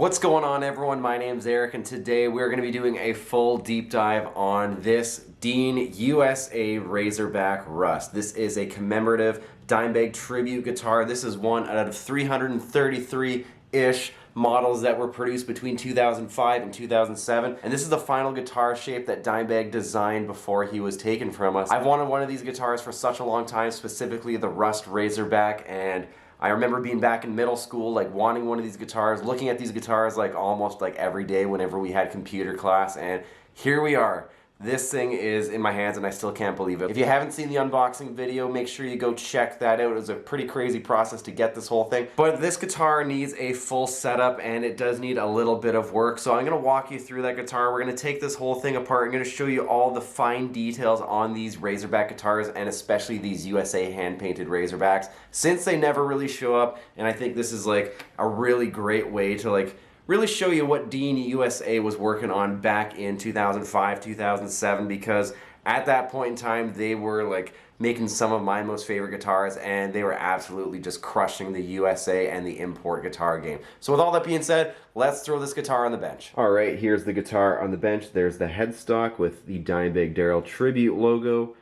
What's going on, everyone? My name's Eric, and today we're going to be doing a full deep dive on this Dean USA Razorback Rust. This is a commemorative Dimebag tribute guitar. This is one out of 333-ish models that were produced between 2005 and 2007, and this is the final guitar shape that Dimebag designed before he was taken from us. I've wanted one of these guitars for such a long time, specifically the Rust Razorback, and I remember being back in middle school, like wanting one of these guitars, looking at these guitars like almost like every day whenever we had computer class, and here we are. This thing is in my hands and I still can't believe it. If you haven't seen the unboxing video, make sure you go check that out. It was a pretty crazy process to get this whole thing. But this guitar needs a full setup and it does need a little bit of work. So I'm gonna walk you through that guitar. We're gonna take this whole thing apart. I'm gonna show you all the fine details on these Razorback guitars, and especially these USA hand-painted Razorbacks, since they never really show up. And I think this is like a really great way to really show you what Dean USA was working on back in 2005, 2007, because at that point in time, they were like making some of my most favorite guitars, and they were absolutely just crushing the USA and the import guitar game. So with all that being said, let's throw this guitar on the bench. All right, here's the guitar on the bench. There's the headstock with the Dimebag Darrell Tribute logo.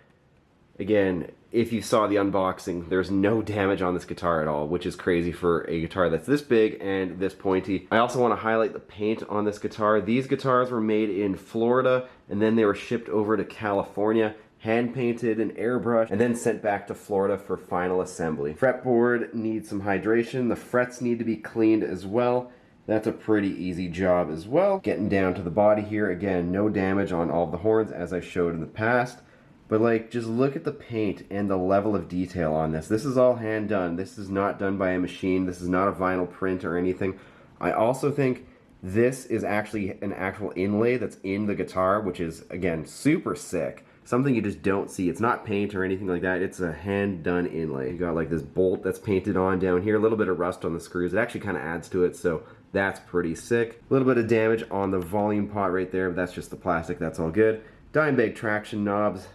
Again, if you saw the unboxing, there's no damage on this guitar at all, which is crazy for a guitar that's this big and this pointy. I also want to highlight the paint on this guitar. These guitars were made in Florida, and then they were shipped over to California, hand painted and airbrushed, and then sent back to Florida for final assembly. Fretboard needs some hydration. The frets need to be cleaned as well. That's a pretty easy job as well. Getting down to the body here, again, no damage on all the horns as I showed in the past. But just look at the paint and the level of detail on this. This is all hand done. This is not done by a machine. This is not a vinyl print or anything. I also think this is actually an actual inlay that's in the guitar, which is, again, super sick. Something you just don't see. It's not paint or anything like that. It's a hand done inlay. You got like this bolt that's painted on down here, a little bit of rust on the screws. It actually kind of adds to it, so that's pretty sick. A little bit of damage on the volume pot right there, but that's just the plastic. That's all good. Dimebag traction knobs.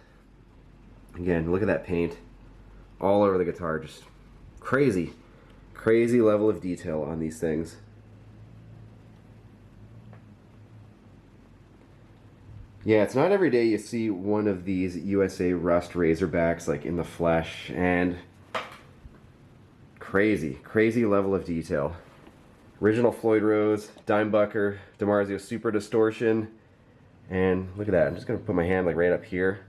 Again, look at that paint all over the guitar. Just crazy, crazy level of detail on these things. Yeah, it's not every day you see one of these USA Rust Razorbacks like in the flesh, and crazy, crazy level of detail. Original Floyd Rose, Dimebucker, DiMarzio Super Distortion, and look at that. I'm just gonna put my hand like right up here.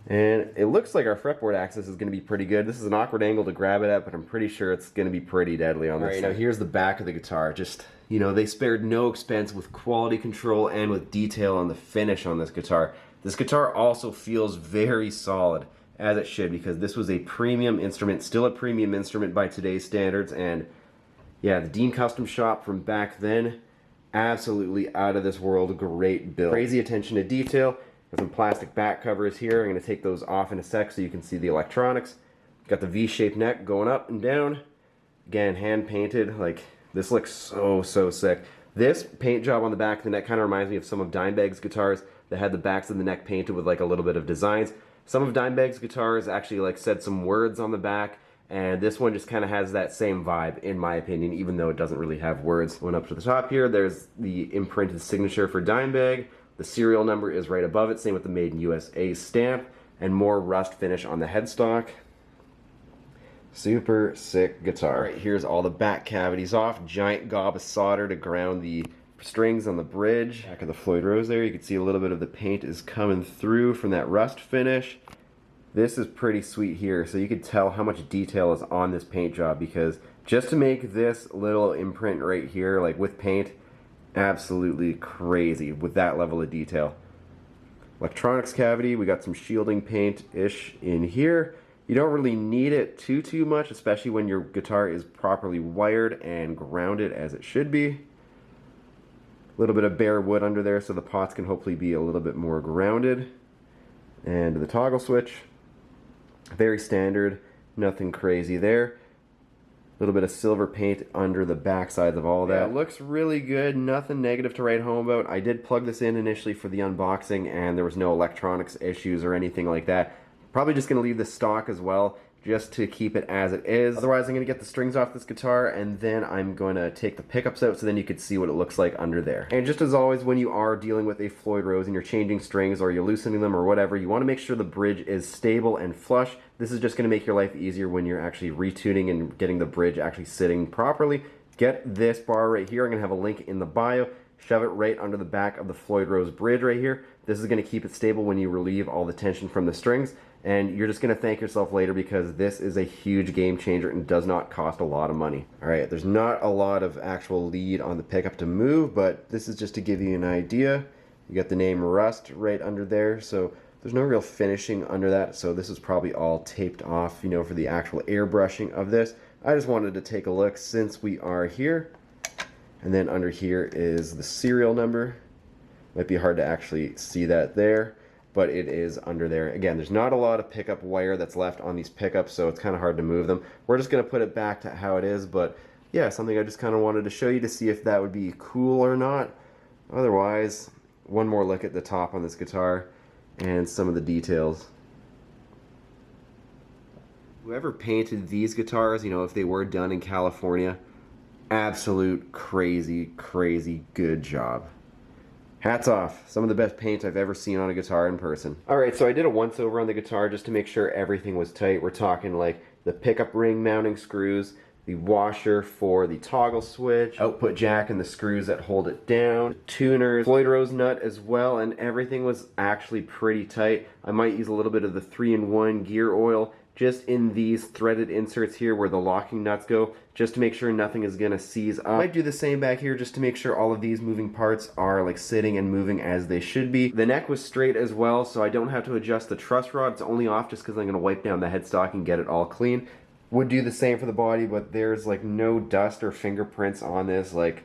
And it looks like our fretboard access is going to be pretty good. This is an awkward angle to grab it at, but I'm pretty sure it's going to be pretty deadly on this. All right, now here's the back of the guitar. Just, you know, they spared no expense with quality control and with detail on the finish on this guitar. This guitar also feels very solid, as it should, because this was a premium instrument, still a premium instrument by today's standards. And yeah, the Dean Custom Shop from back then, absolutely out of this world, great build. Crazy attention to detail. Some plastic back covers here. I'm going to take those off in a sec so you can see the electronics. Got the V-shaped neck going up and down. Again, hand painted. Like, this looks so sick. This paint job on the back of the neck kind of reminds me of some of Dimebag's guitars that had the backs of the neck painted with like a little bit of designs. Some of Dimebag's guitars actually like said some words on the back, and this one just kind of has that same vibe in my opinion, even though it doesn't really have words. Going up to the top here, there's the imprinted signature for Dimebag. The serial number is right above it, same with the Made in USA stamp, and more rust finish on the headstock. Super sick guitar. All right, here's all the back cavities off. Giant gob of solder to ground the strings on the bridge. Back of the Floyd Rose there, you can see a little bit of the paint is coming through from that rust finish. This is pretty sweet here, so you can tell how much detail is on this paint job, because just to make this little imprint right here, like with paint, absolutely crazy with that level of detail. Electronics cavity, we got some shielding paint-ish in here. You don't really need it too much, especially when your guitar is properly wired and grounded as it should be. A little bit of bare wood under there so the pots can hopefully be a little bit more grounded. And the toggle switch, very standard, nothing crazy there. A little bit of silver paint under the back sides of all of that. Yeah, it looks really good, nothing negative to write home about. I did plug this in initially for the unboxing and there was no electronics issues or anything like that. Probably just going to leave this stock as well. just to keep it as it is. Otherwise, I'm going to get the strings off this guitar, and then I'm going to take the pickups out so then you can see what it looks like under there. And just as always, when you are dealing with a Floyd Rose and you're changing strings or you're loosening them or whatever, you want to make sure the bridge is stable and flush. This is just going to make your life easier when you're actually retuning and getting the bridge actually sitting properly. Get this bar right here. I'm going to have a link in the bio. Shove it right under the back of the Floyd Rose bridge right here. This is going to keep it stable when you relieve all the tension from the strings. And you're just going to thank yourself later because this is a huge game changer and does not cost a lot of money. Alright, there's not a lot of actual lead on the pickup to move, but this is just to give you an idea. You got the name Rust right under there, so there's no real finishing under that, so this is probably all taped off, you know, for the actual airbrushing of this. I just wanted to take a look since we are here. And then under here is the serial number. Might be hard to actually see that there, but it is under there. Again, there's not a lot of pickup wire that's left on these pickups, so it's kind of hard to move them. We're just going to put it back to how it is, but yeah, something I just kind of wanted to show you to see if that would be cool or not. Otherwise, one more look at the top on this guitar and some of the details. Whoever painted these guitars, you know, if they were done in California, absolute crazy good job. Hats off. Some of the best paint I've ever seen on a guitar in person. Alright, so I did a once over on the guitar just to make sure everything was tight. We're talking like the pickup ring mounting screws, the washer for the toggle switch, output jack and the screws that hold it down, tuners, Floyd Rose nut as well, and everything was actually pretty tight. I might use a little bit of the 3-in-1 gear oil just in these threaded inserts here where the locking nuts go, just to make sure nothing is gonna seize up. I might do the same back here just to make sure all of these moving parts are like sitting and moving as they should be. The neck was straight as well, so I don't have to adjust the truss rod. It's only off just because I'm gonna wipe down the headstock and get it all clean. Would do the same for the body, but there's like no dust or fingerprints on this. Like,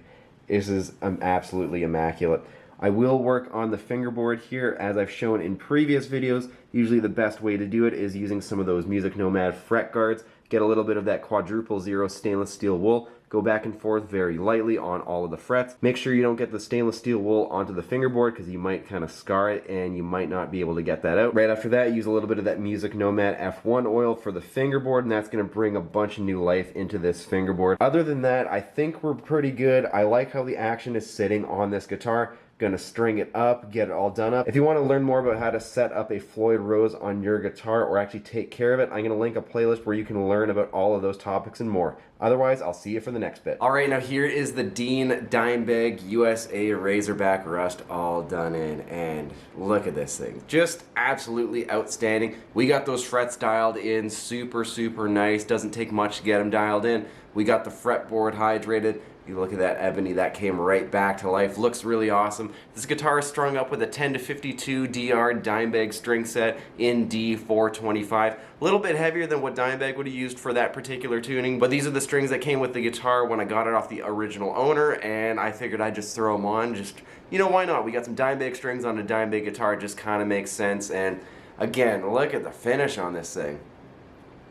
this is absolutely immaculate. I will work on the fingerboard here as I've shown in previous videos. Usually the best way to do it is using some of those Music Nomad fret guards. Get a little bit of that quadruple zero stainless steel wool. Go back and forth very lightly on all of the frets. Make sure you don't get the stainless steel wool onto the fingerboard because you might kind of scar it and you might not be able to get that out. Right after that, use a little bit of that Music Nomad F1 oil for the fingerboard, and that's going to bring a bunch of new life into this fingerboard. Other than that, I think we're pretty good. I like how the action is sitting on this guitar. Gonna string it up, get it all done up. If you want to learn more about how to set up a Floyd Rose on your guitar or actually take care of it, I'm gonna link a playlist where you can learn about all of those topics and more. Otherwise, I'll see you for the next bit. Alright, now here is the Dean Dimebag USA Razorback Rust all done in, and look at this thing. Just absolutely outstanding. We got those frets dialed in super nice. Doesn't take much to get them dialed in. We got the fretboard hydrated. You look at that ebony, that came right back to life. Looks really awesome. This guitar is strung up with a 10 to 52 DR Dimebag string set in D425. A little bit heavier than what Dimebag would have used for that particular tuning, but these are the strings that came with the guitar when I got it off the original owner, and I figured I'd just throw them on. Just, you know, why not? We got some Dimebag strings on a Dimebag guitar. It just kind of makes sense, and again, look at the finish on this thing.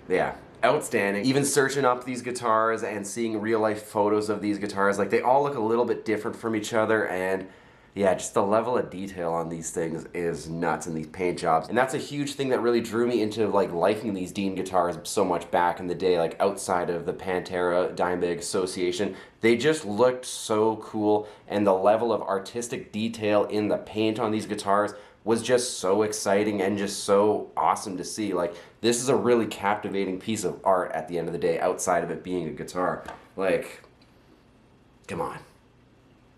Yeah. Outstanding. Even searching up these guitars and seeing real life photos of these guitars, like they all look a little bit different from each other, and yeah, just the level of detail on these things is nuts in these paint jobs. And that's a huge thing that really drew me into like liking these Dean guitars so much back in the day, like outside of the Pantera Dimebag association. They just looked so cool, and the level of artistic detail in the paint on these guitars was just so exciting and just so awesome to see. Like, this is a really captivating piece of art at the end of the day, outside of it being a guitar. Like, come on.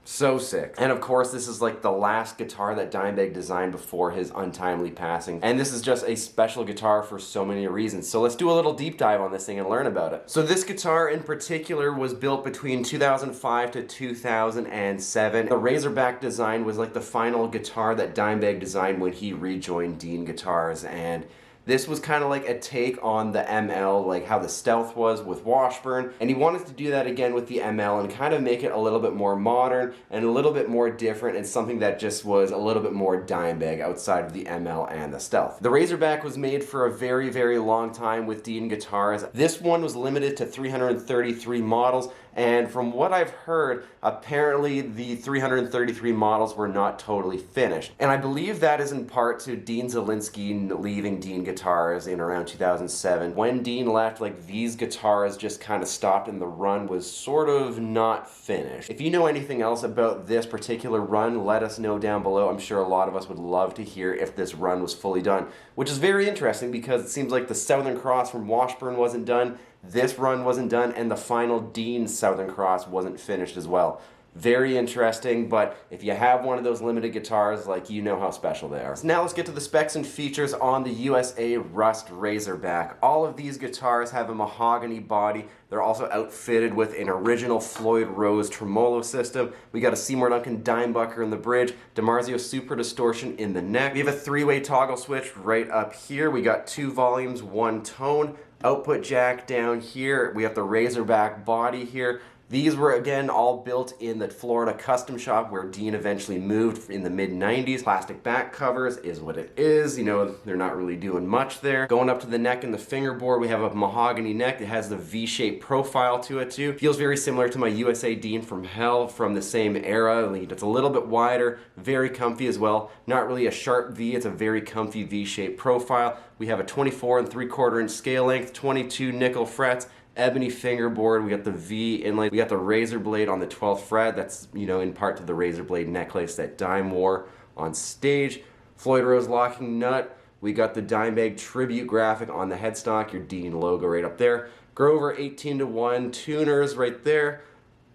So sick. And of course, this is like the last guitar that Dimebag designed before his untimely passing. And this is just a special guitar for so many reasons. So let's do a little deep dive on this thing and learn about it. So this guitar in particular was built between 2005 to 2007. The Razorback design was like the final guitar that Dimebag designed when he rejoined Dean Guitars, and this was kind of like a take on the ML, like how the Stealth was with Washburn, and he wanted to do that again with the ML and kind of make it a little bit more modern and a little bit more different, and something that just was a little bit more Dimebag outside of the ML and the Stealth. The Razorback was made for a very long time with Dean Guitars. This one was limited to 333 models. And from what I've heard, apparently the 333 models were not totally finished. And I believe that is in part to Dean Zielinski leaving Dean Guitars in around 2007. When Dean left, like, these guitars just kind of stopped and the run was sort of not finished. If you know anything else about this particular run, let us know down below. I'm sure a lot of us would love to hear if this run was fully done, which is very interesting because it seems like the Southern Cross from Washburn wasn't done, this run wasn't done, and the final Dean Southern Cross wasn't finished as well. Very interesting, but if you have one of those limited guitars, like, you know how special they are. So now let's get to the specs and features on the USA Rust Razorback. All of these guitars have a mahogany body. They're also outfitted with an original Floyd Rose tremolo system. We got a Seymour Duncan Dimebucker in the bridge, DiMarzio Super Distortion in the neck. We have a 3-way toggle switch right up here. We got 2 volumes, 1 tone. Output jack down here. We have the Razorback body here. These were, again, all built in the Florida custom shop where Dean eventually moved in the mid-90s. Plastic back covers is what it is. You know, they're not really doing much there. Going up to the neck and the fingerboard, we have a mahogany neck. It has the V-shaped profile to it, too. Feels very similar to my USA Dean from Hell from the same era. It's a little bit wider, very comfy as well. Not really a sharp V, it's a very comfy V-shaped profile. We have a 24 3/4 inch scale length, 22 nickel frets, ebony fingerboard. We got the V inlay. We got the razor blade on the 12th fret. That's, you know, in part to the razor blade necklace that Dime wore on stage. Floyd Rose locking nut. We got the Dimebag tribute graphic on the headstock, your Dean logo right up there. Grover 18-to-1 tuners right there.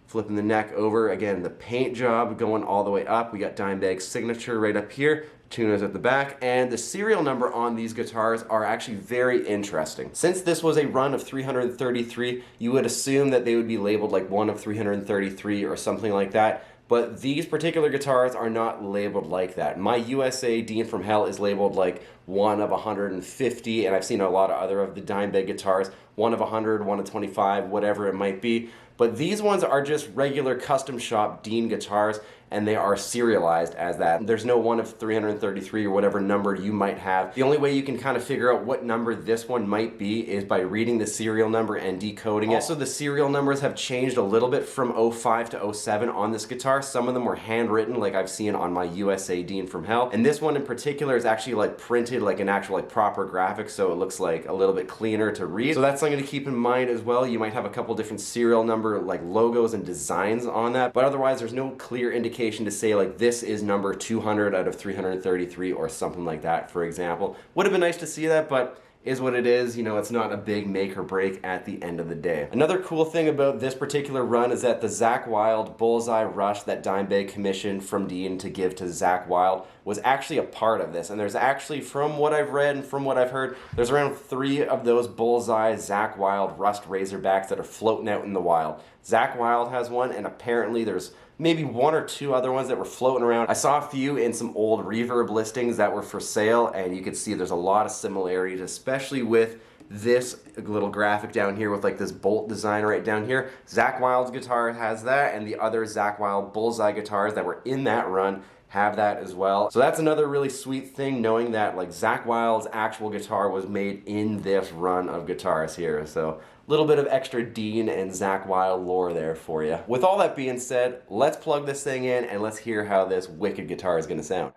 Flipping the neck over, again, the paint job going all the way up. We got Dimebag's signature right up here. Tuners at the back, and the serial number on these guitars are actually very interesting. Since this was a run of 333, you would assume that they would be labeled like 1 of 333 or something like that, but these particular guitars are not labeled like that. My USA Dean from Hell is labeled like 1 of 150, and I've seen a lot of other of the Dimebag guitars, 1 of 100, 1 of 25, whatever it might be. But these ones are just regular custom shop Dean guitars, and they are serialized as that. There's no 1 of 333 or whatever number you might have. The only way you can kind of figure out what number this one might be is by reading the serial number and decoding it. Also, the serial numbers have changed a little bit from 05 to 07 on this guitar. Some of them were handwritten, like I've seen on my USA Dean from Hell. And this one in particular is actually like printed like an actual like proper graphic, so it looks like a little bit cleaner to read. So that's something to keep in mind as well. You might have a couple different serial number like logos and designs on that, but otherwise there's no clear indication to say like this is number 200 out of 333 or something like that, for example. Would have been nice to see that, but is what it is. You know, it's not a big make or break at the end of the day. Another cool thing about this particular run is that the Zakk Wylde Bullseye Rush that Dimebag commissioned from Dean to give to Zakk Wylde was actually a part of this. And there's actually, from what I've read and from what I've heard, there's around 3 of those Bullseye Zakk Wylde Rust Razorbacks that are floating out in the wild. Zakk Wylde has one, and apparently there's maybe 1 or 2 other ones that were floating around. I saw a few in some old Reverb listings that were for sale, and you could see there's a lot of similarities, especially with this little graphic down here with like this bolt design right down here. Zakk Wylde's guitar has that, and the other Zakk Wylde Bullseye guitars that were in that run have that as well. So that's another really sweet thing, knowing that like Zakk Wylde's actual guitar was made in this run of guitars here. So a little bit of extra Dean and Zakk Wylde lore there for you. With all that being said, let's plug this thing in and let's hear how this wicked guitar is going to sound.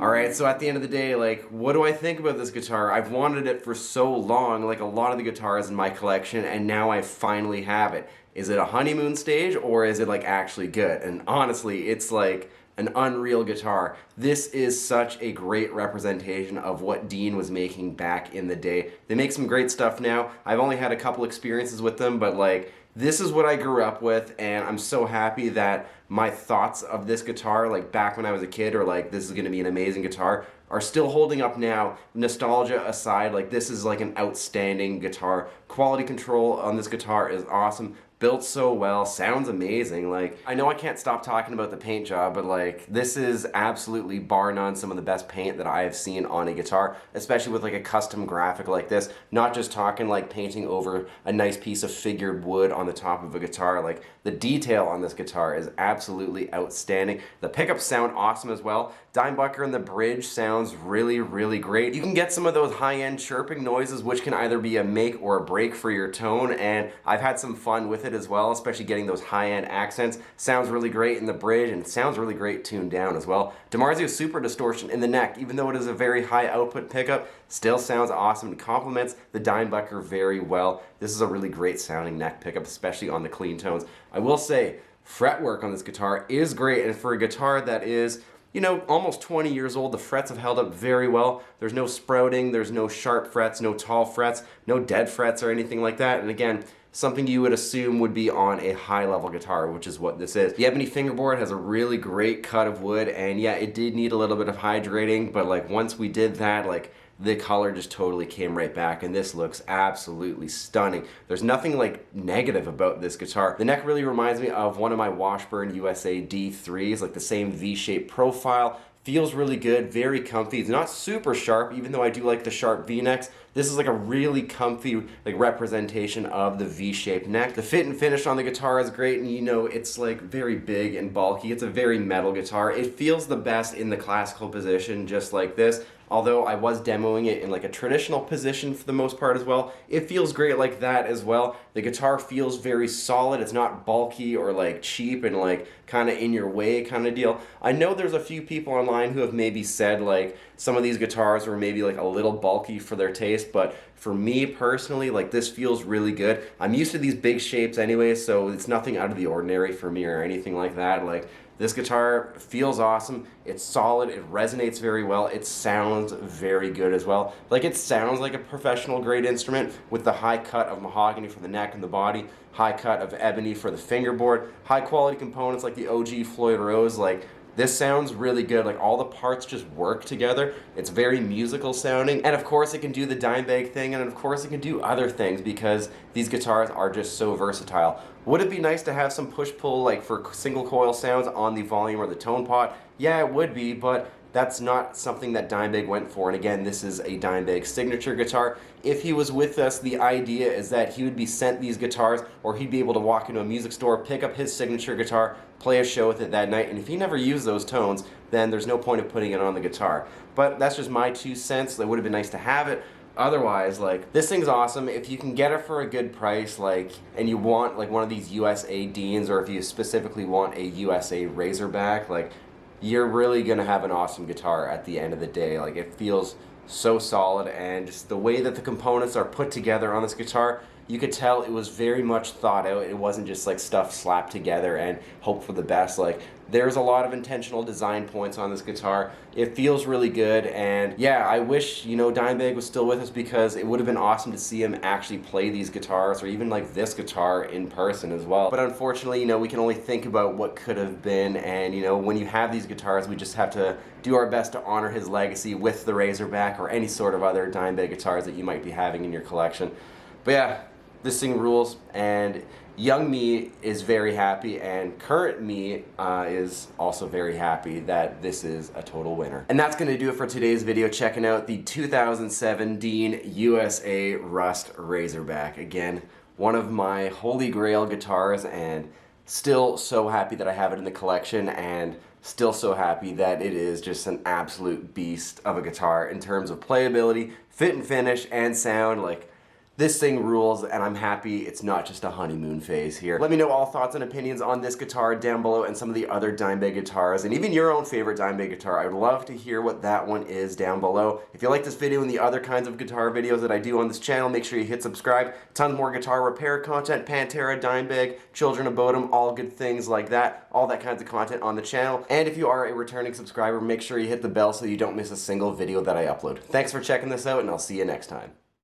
Alright, so at the end of the day, like, what do I think about this guitar? I've wanted it for so long, like a lot of the guitars in my collection, and now I finally have it. Is it a honeymoon stage, or is it like actually good? And honestly, it's like an unreal guitar. This is such a great representation of what Dean was making back in the day. They make some great stuff now. I've only had a couple experiences with them, but like, this is what I grew up with, and I'm so happy that my thoughts of this guitar, like back when I was a kid, or like this is gonna be an amazing guitar, are still holding up now. Nostalgia aside, like this is like an outstanding guitar. Quality control on this guitar is awesome. Built so well, sounds amazing. Like, I know I can't stop talking about the paint job, but like, this is absolutely bar none some of the best paint that I have seen on a guitar, especially with like a custom graphic like this. Not just talking like painting over a nice piece of figured wood on the top of a guitar. Like, the detail on this guitar is absolutely outstanding. The pickups sound awesome as well. Dimebag in the bridge sounds really, really great. You can get some of those high-end chirping noises, which can either be a make or a break for your tone, and I've had some fun with it as well, especially getting those high-end accents. Sounds really great in the bridge, and it sounds really great tuned down as well. DiMarzio Super Distortion in the neck, even though it is a very high output pickup, still sounds awesome and complements the Dimebag very well. This is a really great sounding neck pickup, especially on the clean tones. I will say, fretwork on this guitar is great, and for a guitar that is, you know, almost 20 years old, the frets have held up very well. There's no sprouting, there's no sharp frets, no tall frets, no dead frets or anything like that. And again, something you would assume would be on a high-level guitar, which is what this is. The ebony fingerboard has a really great cut of wood, and yeah, it did need a little bit of hydrating, but like once we did that, like the color just totally came right back, and this looks absolutely stunning. There's nothing like negative about this guitar. The neck really reminds me of one of my Washburn USA D3s, like the same V-shaped profile. Feels really good, very comfy. It's not super sharp, even though I do like the sharp V-necks. This is like a really comfy like representation of the V-shaped neck. The fit and finish on the guitar is great, and you know, it's like very big and bulky. It's a very metal guitar. It feels the best in the classical position, just like this. Although I was demoing it in like a traditional position for the most part as well, it feels great like that as well. The guitar feels very solid. It's not bulky or like cheap and like kind of in your way kind of deal. I know there's a few people online who have maybe said like some of these guitars were maybe like a little bulky for their taste, but for me personally, like this feels really good. I'm used to these big shapes anyway, so it's nothing out of the ordinary for me or anything like that. Like, this guitar feels awesome, it's solid, it resonates very well, it sounds very good as well. Like, it sounds like a professional grade instrument with the high cut of mahogany for the neck and the body, high cut of ebony for the fingerboard, high quality components like the OG Floyd Rose. Like, this sounds really good. Like, all the parts just work together. It's very musical sounding, and of course it can do the Dimebag thing, and of course it can do other things because these guitars are just so versatile. Would it be nice to have some push-pull like for single coil sounds on the volume or the tone pot? Yeah, it would be, but that's not something that Dimebag went for. And again, this is a Dimebag signature guitar. If he was with us, the idea is that he would be sent these guitars, or he'd be able to walk into a music store, pick up his signature guitar, play a show with it that night, and if he never used those tones, then there's no point of putting it on the guitar. But that's just my 2 cents. It would have been nice to have it. Otherwise, like, this thing's awesome. If you can get it for a good price, like, and you want like one of these USA Deans, or if you specifically want a USA Razorback, like, you're really gonna have an awesome guitar at the end of the day. Like, it feels so solid, and just the way that the components are put together on this guitar, you could tell it was very much thought out. It wasn't just like stuff slapped together and hope for the best. Like, there's a lot of intentional design points on this guitar. It feels really good, and yeah, I wish, you know, Dimebag was still with us, because it would have been awesome to see him actually play these guitars, or even like this guitar in person as well. But unfortunately, you know, we can only think about what could have been, and you know, when you have these guitars, we just have to do our best to honor his legacy with the Razorback or any sort of other Dimebag guitars that you might be having in your collection. But yeah, this thing rules, and young me is very happy, and current me is also very happy that this is a total winner. And that's going to do it for today's video, checking out the 2007 Dean USA Rust Razorback. Again, one of my holy grail guitars, and still so happy that I have it in the collection, and still so happy that it is just an absolute beast of a guitar in terms of playability, fit and finish, and sound. Like, this thing rules, and I'm happy it's not just a honeymoon phase here. Let me know all thoughts and opinions on this guitar down below, and some of the other Dimebag guitars, and even your own favorite Dimebag guitar. I would love to hear what that one is down below. If you like this video and the other kinds of guitar videos that I do on this channel, make sure you hit subscribe. Tons more guitar repair content, Pantera, Dimebag, Children of Bodom, all good things like that. All that kinds of content on the channel. And if you are a returning subscriber, make sure you hit the bell so you don't miss a single video that I upload. Thanks for checking this out, and I'll see you next time.